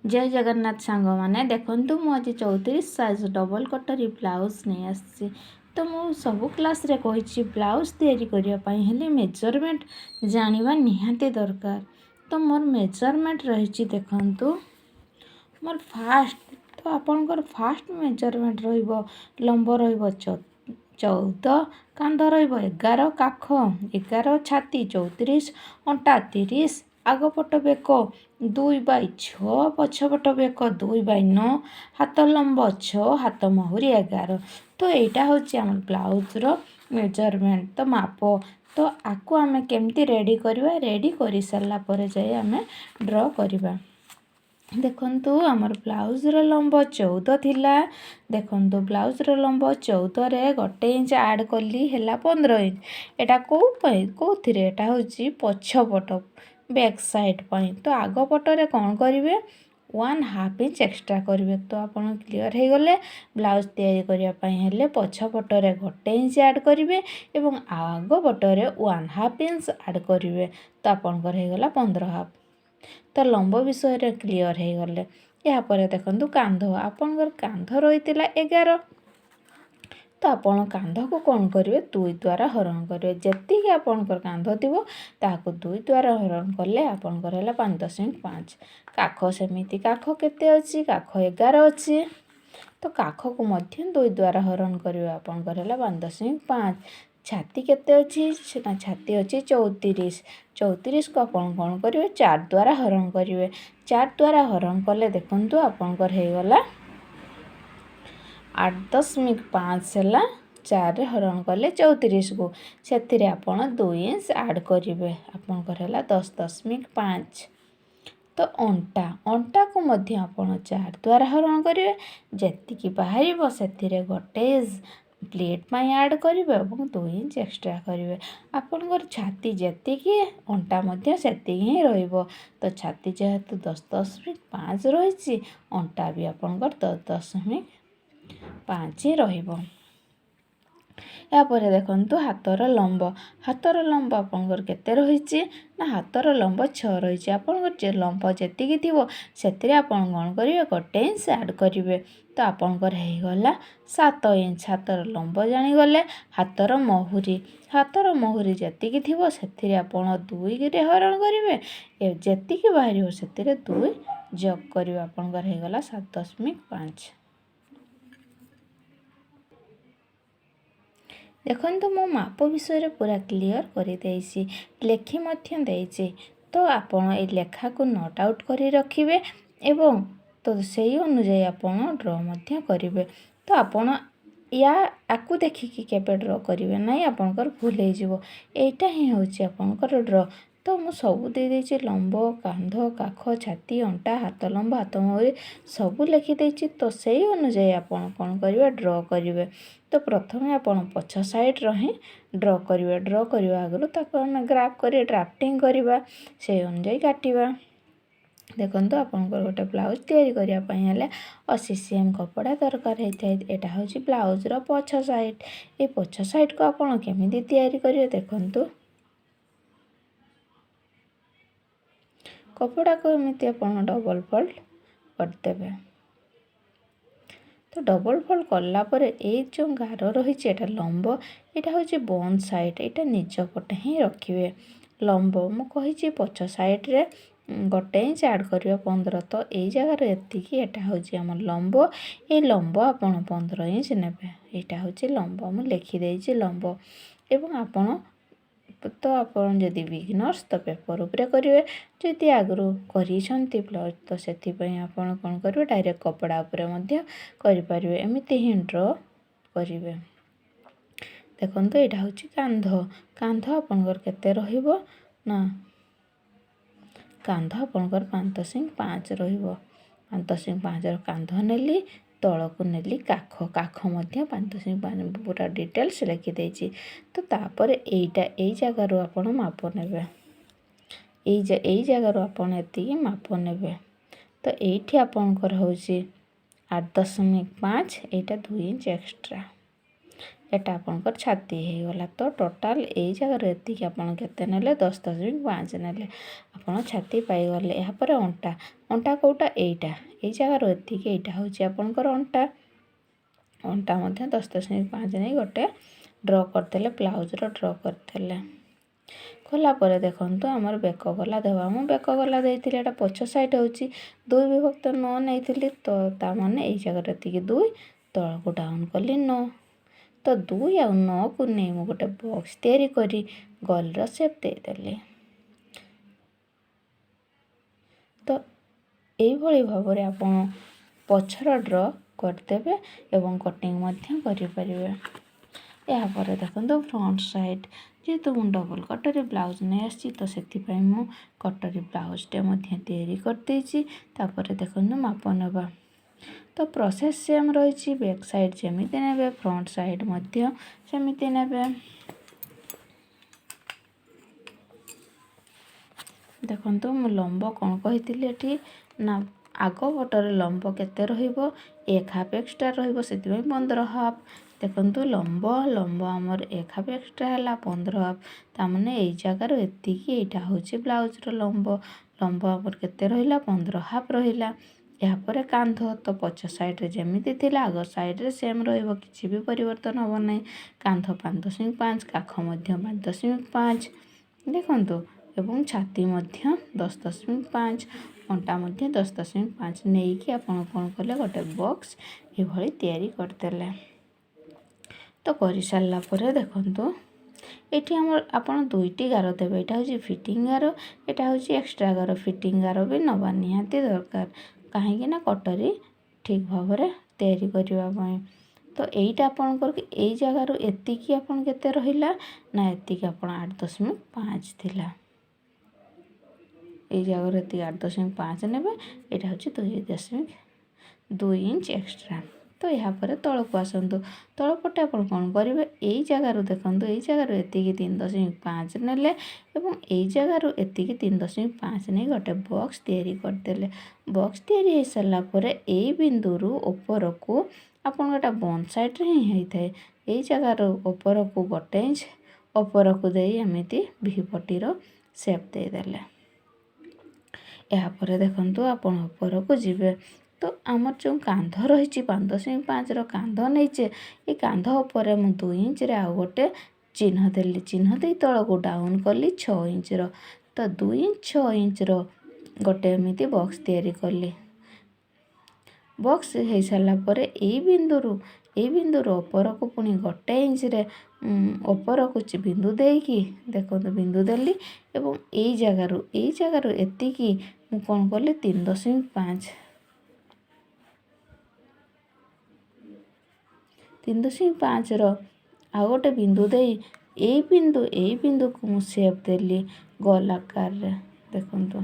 जय जगन्नाथ सांग मैंने देखु मुझे 34 साइज डबल कटोरी ब्लाउज नहीं आसी तो मु सब क्लास रे कही ब्लाउज तैयारी करने मेजरमेंट जानिबा निहाती दरकार। तो मोर मेजरमेंट रही देखंतु मोर फास्ट तो आपनकर फास्ट मेजरमेंट रहिबो लंब रहिबो 14 कांध रहिबो 11 काख 11 छाती 34 अंटा 30 आगपट बेक 2/6 पछपट बेक 2/9 हाथ लंब 6 हाथ महुरी 11। तो यहाँ हूँ आम ब्लाउजर मेजरमेंट तो माप। तो आपको आम केमती रेडी करवा रेडी कर सारापर जाए आम ड्र करवा। देखंतु आमर ब्लाउजर लंब 14 थिला। देखंतु ब्लाउजर लंब 14 रे 1 इंच ऐड कली है 15 इंच। एटा कौन एटा हूँ पछपट बैक साइड पाई। तो आग पटरे कौन करेंगे 1/2 इंच एक्सट्रा करेंगे। तो आप क्लीयर हो गले ब्लाउज तैयारी करने पछपटरे 1 इंच ऐड करेंगे और आग पटरे 1/2 इंच ऐड करेंगे। तो आपंकर होगा 15/2। तो लंब विषय क्लीयर हो गले। यापर देखो कांध आपंकर कांध रही 11। तो आपण कांध को कौन करेंगे 2 द्वारा हरण करेंगे। जी आपंकर कांध थी 2 द्वारा हरण कले आपंकर है 5.5। काख सेमती काख केते अच्छी काख 11 अच्छी। तो काख को मध्य 2 द्वारा हरण करेंगे आपंकर है 5.5। छाती केते अच्छी ना छाती अच्छी 34। 34 को आपन कौन करेंगे 4 द्वारा हरण करेंगे। 4 द्वारा हरण कले देखु आपंकर होगला 8.5 है 4 हरण कले 34 को से आप 2 इंच ऐड करेंगे आपंकर है 10.5। तो अंटा अंटा को मध्य आप 4 द्वारा हरण करेंगे। जी बाहर से 1 प्लेट में ऐड करेंगे और 2 इंच एक्सट्रा करेंगे। आपंकर छाती जी अंटा से ही रहिबो। तो छाती जेहेतु 10.5 रही अंटा भी आपंकर 10.5 रहिबो। यापर देखंतु हाथर लंब आपंकर केते रही ना हाथर लंब 6 रही। आपंकर लंब जी थी आप कौन करेंगे 1 इंच ऐड करेंगे। तो आपंकर होगला 7 इंच। हाथर लंब जानीगले हाथर महुरी जी थी से आप 2 हरण करेंगे जी बाहर से 2 जग करेंगे आपंकर होगला 7.5। देखंतु मो माप विषय पूरा क्लीयर कर लिखी। तो आपण ए लेखा को नोट आउट कर रखिए एवं तो सही अनुजाई आपण ड्र मध्य करेंगे। तो आपण या आपको देखिकी केबे ड्र करेंगे ना आपंकर भूल हो यहाँ ही हूँ आपंकर ड्र। तो मु सब दे देछि लंब कांध काख छाती अंटा हाथ लंब हाथ महुरी सब लिखिदे। तो सही अनुजाई आपण कौन करेंगे ड्र करेंगे। तो प्रथम आप पछ साइड रही ड्र करेंगे। ड्र करने आगु ताको आम ग्राफ कर ड्राफ्टिंग करवा से अनुजाई काटिबा। देखो आपंकर गोटे ब्लाउज तैयारी करने 80 cm कपड़ा दरकार होता है। यहाँ हूँ ब्लाउजर पछ साइड। ये पछ साइड को आपड़ केमी तैयारी करेंगे देखु कपड़ा को एमती आप डबल फोल्ड करदे। तो डबल फोल्ड कलापर ये जो गार रही है लंब यहाँ हूँ बन साइड यहाँ निज पटे ही रखिए। लंब मुझे पछ साइड रे 1 इंच ऐड करियो 15। तो यही जगार एतिकी यहाँ हूँ आम लंब। ये लंब आप 15 इंच ने। यहाँ हूँ लंब मुझे लिखिदे लंब एवं आपण तो आप जदि बिगिनर्स तो पेपर उपरे करेंगे। जदि आगु करी ब्लाउज तो से आप कौन करेंगे डायरेक्ट कपड़ा उपरे करें एमती ही ड्र करेंगे। देखो यहाँ हूँ कांध कांध आपंकर केते रहिबो ना कांध आपंकर 5.5 रहिबो। 5.5 कांध नेली तल को नेली काख काख 5.5 पूरा डिटेल्स लिखिदे। तो तापर यही जगार आप माप ने यही जगार आपी माप ने। तो ये आपंकर हूँ 8.5 यहाँ 2 इंच एक्सट्रा। एटा आपणकर छाती होगला। तो टोटाल यही जगार एतिक आपण केते नेले 10.5 नेले आपण छाती पाईगले। यापर अंटा अंटा कौटा एटा यही जगार एतिक एटा हूँ आपणकर अंटा अंटा 10.5 नहीं गोटे ड्र करदे ब्लाउजर ड्र करदे। कलापर देखु आमर बेक गला देवा मु बेक गला देती एटा पछ साइड हूँ 2 विभक्त 9 नहीं तो ताने यही जगार एतिक 2 तल को डाउन कली 9 तो 2 आ 9 को नहीं मु गोटे बॉक्स तैयारी करी गलर शेप देदेली। तो यही भाव में आपण पछर ड्र करदे एवं कटिंग करें। यापर देखो फ्रंट साइड जेहेतु मुझे डबल कटोरी ब्लाउज नहीं आसी तो से कटोरी ब्लाउजटे तैयारी करदेची। देखो माप नवा तो प्रोसेस सेम रही। बैक साइड जमी ने फ्रंट साइड सेमती ने। देखो मु लंब कौन कही ना आग पटर लंब केते रहिबो 1 हाफ एक्सट्रा रहिबो से 15 हाफ। देखो लंब लंब आमर 1 हाफ एक्सट्रा है 15 हाफ तामने यही जगार एतिक एटा हूँ ब्लाउजर लंब लंब आमर केते रहिला 15 हाफ रहिला। यापर कांध तो पछ साइड जमीती थी आग साइड सेम रही भी परिवर्तन हम ना। कांध 5.5 काख 5.5 देखु एवं छाती 10.5 अंटा 10.5 नहीं कि आपण कौन कले गोटे बॉक्स ये तैयारी करदे। तो कर सारा पर देखु ये आपड़ 2टी गार देवे यहाँ हूँ फिटिंग गार यहाँ हूँ एक्सट्रा गार फिटिंग गार भी नवा निहाती दरकार कहीं कटोरी ठीक भाव में तैयारी करने। तो यहीटा आपंकर यही जगार एतिक आपन केते रहिला ना एतिक आप 8.5 थिला यही जगार एतिक 8.5 ने यहाँ हूँ 2.2 इंच एक्सट्रा। तो यापर तल को आसतु तलपटे आप कौन करेंगे यही जगार देखो यही जगार एतिक 3.5 नेले यही जगार एतिक 3.5 नहीं गोटे बॉक्स तैयारी करदे। बॉक्स तैयारी हो सारापर यही बिंदु ऊपर को आपन गोटा बन साइड ही होता है यही जगार ऊपर को 1 इंच ऊपर को दे एमती भीपटीर सेप देदेले। यापर देखु आप ऊपर को जीवे तो आमर जो कांध रही 5.5 कांध नहींचे ये कांध उपर मु 2 इंच आउ गोटे चिन्ह देली चिन्ह दे तल को डाउन कली 6 इंच तो 2 इंच 6 इंच गोटे एमती बॉक्स तैयारी कली। बॉक्स हो सारापर यही बिंदुर ऊपर को पुणी 1 इंच ऊपर को बिंदु देकी देखो बिंदु देली यही जगार एतिक मु कौन कली 3.5 आउ गोटे बिंदु दे यही बिंदु को मु सेप देली गोल आकार देखो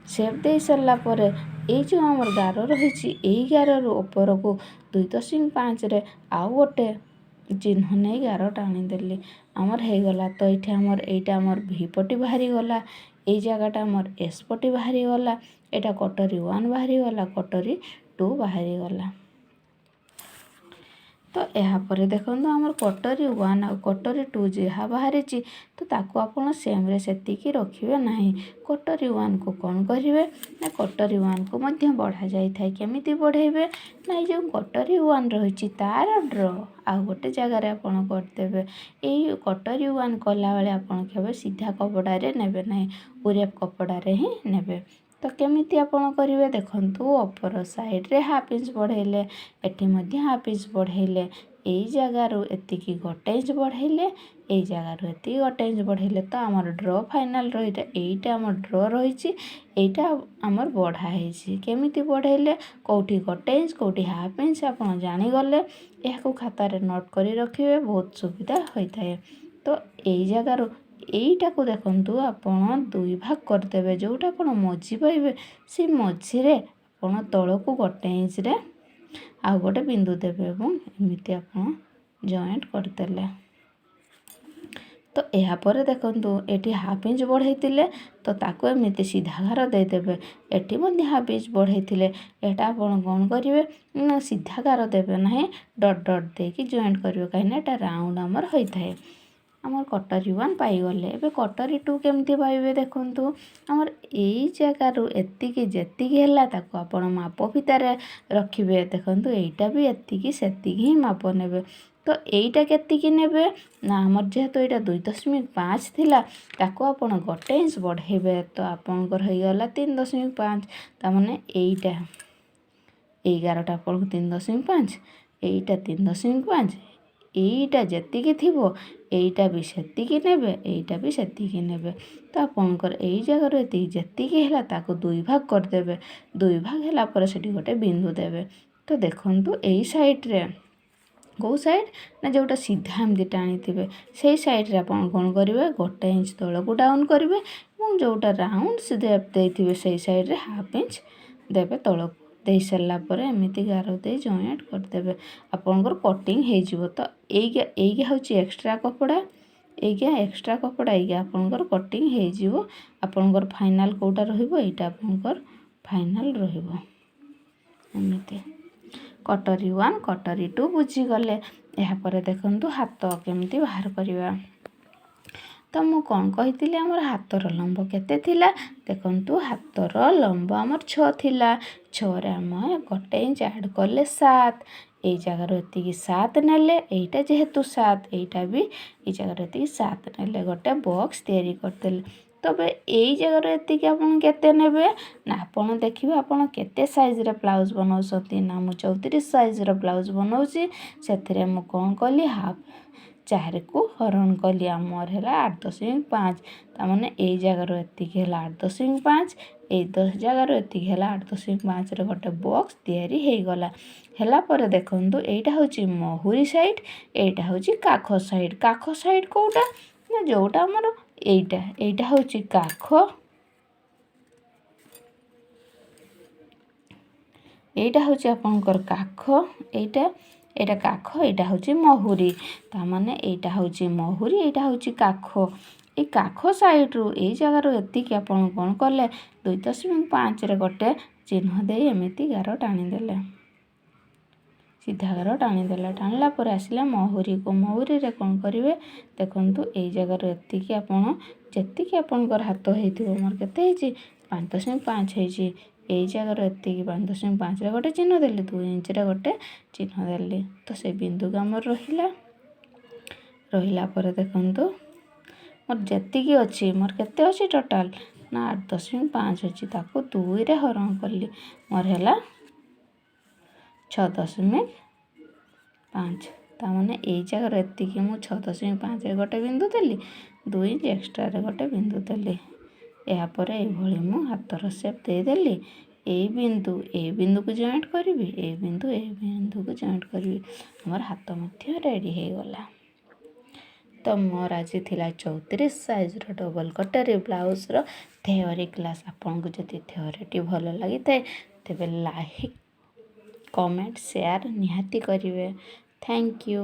सेप दे सारापर ये जो आमर गार रही यही गार ऊपर को 2.5 आउ गोटे चिन्ह नहीं गार टाणीदेली आमर हो गला। तो ये आमर भीपटी बाहरी गला यही जगटा आमर एस पटी बाहरी गला यहाँ कटोरी 1 बाहरी गला कटोरी 2 बाहरी गला। तो यापर देखो आमर कटोरी 1 आ कटोरी 2 जहाँ बाहरी तो ताको आपन सेम रे सेतिकी रखिबे नहीं। कटोरी 1 को कौन करेंगे ना कटोरी 1 को मध्य बढ़ा जाए केमिति बढ़ेबे ना जो कटोरी 1 रही तार ड्र आ गोटे जगार आपन करदेवे यही कटोरी 1 कला बेले आपन केबे सीधा कपड़ारे नेबे नहीं उरेप कपड़ारे ही नेबे। तो केमिति आपन करेंगे देखंतु अपर साइड रे हाफ इंच बढ़ेले एठी मध्य हाफ इंच बढ़ेले यही जगार एतिक 1 इंच बढ़ेले यही जगार एतिक 1 इंच बढ़ेले तो आमर ड्र फाइनाल रही यहीटा आमर ड्र रही यहीटा आमर बढ़ाई केमिति बढ़ेले कौटी 1 इंच कौटी हाफ इंच आपन जानीगले यह खातार नोट करी रखिए बहुत सुविधा होता है। तो यही जगार यहीटा को देखंतु आपण 2 भाग करदेवे जोटा आपण मझी पाइबे से मझी रे आपण तल को 1 इंच रे आ गोटे बिंदु देवे एमती आप जॉइंट करदेले। ତ ଏହାପରେ ଦେଖନ୍ତୁ ଏଠି ହାଫ୍ ଇଞ୍ଚ ବଢ଼େଇଥିଲେ ତ ତାକୁ ଏମିତି ସିଧା ଗାର ଦେଇଦେବେ। ଏଠି ମଧ୍ୟ ହାଫ୍ ଇଞ୍ଚ ବଢ଼େଇଥିଲେ ଏଇଟା ଆପଣ କ'ଣ କରିବେ ନା ସିଧା ଗାର ଦେବେ ନାହିଁ, ଡଟ୍ ଡଟ୍ ଦେଇକି ଜଏଣ୍ଟ କରିବେ, କାହିଁକିନା ଏଇଟା ରାଉଣ୍ଡ ଆମର ହୋଇଥାଏ। ଆମର କଟରୀ 1 ପାଇଗଲେ। ଏବେ କଟରୀ 2 କେମିତି ପାଇବେ ଦେଖନ୍ତୁ। ଆମର ଏଇ ଜାଗାରୁ ଏତିକି ଯେତିକି ହେଲା ତାକୁ ଆପଣ ମାପ ଫିତାରେ ରଖିବେ। ଦେଖନ୍ତୁ ଏଇଟା ବି ଏତିକି ସେତିକି ହିଁ ମାପ ନେବେ। ତ ଏଇଟା କେତିକି ନେବେ ନା ଆମର ଯେହେତୁ ଏଇଟା 2.5 ଥିଲା ତାକୁ ଆପଣ 1 ଇଞ୍ଚ ବଢ଼େଇବେ। ତ ଆପଣଙ୍କର ହେଇଗଲା 3.5। ତାମାନେ ଏଇଟା ଏଇ ଗାରଟା ଆପଣଙ୍କୁ 3.5, ଏଇଟା 3.5, ଏଇଟା ଯେତିକି ଥିବ ଏଇଟା ବି ସେତିକି ନେବେ, ଏଇଟା ବି ସେତିକି ନେବେ। ତ ଆପଣଙ୍କର ଏଇ ଜାଗାରୁ ଏତିକି ଯେତିକି ହେଲା ତାକୁ 2 ଭାଗ କରିଦେବେ। 2 ଭାଗ ହେଲା ପରେ ସେଠି ଗୋଟେ ବିନ୍ଦୁ ଦେବେ। ତ ଦେଖନ୍ତୁ ଏଇ ସାଇଡ଼୍ରେ କେଉଁ ସାଇଡ଼୍ ନା ଯେଉଁଟା ସିଧା ଏମିତି ଟାଣିଥିବେ ସେଇ ସାଇଡ଼୍ରେ ଆପଣ କ'ଣ କରିବେ 1 ଇଞ୍ଚ ତଳକୁ ଡାଉନ୍ କରିବେ ଏବଂ ଯେଉଁଟା ରାଉଣ୍ଡ ଦେଇଥିବେ ସେଇ ସାଇଡ଼୍ରେ ହାଫ୍ ଇଞ୍ଚ ଦେବେ ତଳକୁ। ଦେଇସାରିଲା ପରେ ଏମିତି ଗାର ଦେଇ ଜଏଣ୍ଟ କରିଦେବେ। ଆପଣଙ୍କର କଟିଂ ହେଇଯିବ। ତ ଏଇଟା ହେଉଛି ଏକ୍ସଟ୍ରା କପଡ଼ା, ଏଇଟା ଏକ୍ସଟ୍ରା କପଡ଼ା, ଏଇଟା ଆପଣଙ୍କର କଟିଂ ହେଇଯିବ। ଆପଣଙ୍କର ଫାଇନାଲ୍ କେଉଁଟା ରହିବ ଏଇଟା ଆପଣଙ୍କର ଫାଇନାଲ୍ ରହିବ। ଏମିତି କଟରୀ 1 କଟରୀ 2 ବୁଝିଗଲେ। ଏହାପରେ ଦେଖନ୍ତୁ ହାତ କେମିତି ବାହାର କରିବା। ତ ମୁଁ କ'ଣ କହିଥିଲି ଆମର ହାତର ଲମ୍ବ କେତେ ଥିଲା ଦେଖନ୍ତୁ। ହାତର ଲମ୍ବ ଆମର 6 ଥିଲା। 6ରେ ଆମେ 1 ଇଞ୍ଚ ଆଡ଼୍ କଲେ 7। ଏଇ ଜାଗାରୁ ଏତିକି 7 ନେଲେ, ଏଇଟା ଯେହେତୁ 7 ଏଇଟା ବି ଏଇ ଜାଗାରୁ ଏତିକି 7 ନେଲେ, ଗୋଟେ ବକ୍ସ ତିଆରି କରିଦେଲେ। ତବେ ଏଇ ଜାଗାରୁ ଏତିକି ଆପଣ କେତେ ନେବେ ନା ଆପଣ ଦେଖିବେ ଆପଣ କେତେ ସାଇଜ୍ର ବ୍ଲାଉଜ୍ ବନାଉଛନ୍ତି। ନା ମୁଁ 34 ସାଇଜ୍ର ବ୍ଲାଉଜ୍ ବନାଉଛି। ସେଥିରେ ମୁଁ କ'ଣ କଲି 4କୁ ହରଣ କଲି, ଆମର ହେଲା 8.5। ତାମାନେ ଏଇ ଜାଗାରୁ ଏତିକି ହେଲା 8.5, ଏଇ ଜାଗାରୁ ଏତିକି ହେଲା 8.5ରେ ଗୋଟେ ବକ୍ସ ତିଆରି ହେଇଗଲା। ହେଲା ପରେ ଦେଖନ୍ତୁ ଏଇଟା ହେଉଛି ମହୁରୀ ସାଇଡ଼୍, ଏଇଟା ହେଉଛି କାଖ ସାଇଡ଼୍। କାଖ ସାଇଡ଼୍ କେଉଁଟା ନା ଯେଉଁଟା ଆମର ଏଇଟା ହେଉଛି କାଖ, ଏଇଟା ହେଉଛି ଆପଣଙ୍କର କାଖ, ଏଇଟା କାଖ, ଏଇଟା ହେଉଛି ମହୁରୀ। ତାମାନେ ଏଇଟା ହେଉଛି ମହୁରୀ, ଏଇଟା ହେଉଛି କାଖ। ଏଇ କାଖ ସାଇଡ଼୍ରୁ ଏଇ ଜାଗାରୁ ଏତିକି ଆପଣ କ'ଣ କଲେ 2.5ରେ ଗୋଟେ ଚିହ୍ନ ଦେଇ ଏମିତି ଗାର ଟାଣିଦେଲେ, ସିଧା ଗାର ଟାଣିଦେଲେ। ଟାଣିଲା ପରେ ଆସିଲେ ମହୁରୀକୁ। ମହୁରୀରେ କ'ଣ କରିବେ ଦେଖନ୍ତୁ ଏଇ ଜାଗାରୁ ଏତିକି ଆପଣ ଯେତିକି ଆପଣଙ୍କର ହାତ ହେଇଥିବ, ମୋର କେତେ ହେଇଛି 5.5 ହେଇଛି। ଏଇ ଜାଗାରୁ ଏତିକି 5.5ରେ ଗୋଟେ ଚିହ୍ନ ଦେଲି, 2 ଇଞ୍ଚରେ ଗୋଟେ ଚିହ୍ନ ଦେଲି। ତ ସେ ବିନ୍ଦୁକୁ ଆମର ରହିଲା ପରେ ଦେଖନ୍ତୁ ମୋର ଯେତିକି ଅଛି, ମୋର କେତେ ଅଛି ଟୋଟାଲ୍ ନା 8.5 ଅଛି। ତାକୁ 2ରେ ହରଣ କଲି, ମୋର ହେଲା 6.5। ତାମାନେ ଏଇ ଜାଗାରୁ ଏତିକି ମୁଁ 6.5ରେ ଗୋଟେ ବିନ୍ଦୁ ଦେଲି, 2 ଇଞ୍ଚ ଏକ୍ସଟ୍ରାରେ ଗୋଟେ ବିନ୍ଦୁ ଦେଲି। ଏହାପରେ ଏଇଭଳି ମୁଁ ହାତର ସେପ୍ ଦେଇଦେଲି। ଏଇ ବିନ୍ଦୁକୁ ଜଏଣ୍ଟ କରିବି, ଏଇ ବିନ୍ଦୁକୁ ଜଏଣ୍ଟ କରିବି। ଆମର ହାତ ମଧ୍ୟ ରେଡ଼ି ହେଇଗଲା। ତ ମୋର ଆଜି ଥିଲା 34 ସାଇଜ୍ର ଡବଲ୍ କଟରୀ ବ୍ଲାଉଜ୍ର ଥେଓରି କ୍ଲାସ୍। ଆପଣଙ୍କୁ ଯଦି ଥେଓରିଟି ଭଲ ଲାଗିଥାଏ ତେବେ ଲାଇକ୍, କମେଣ୍ଟ, ସେୟାର ନିହାତି କରିବେ। Thank you.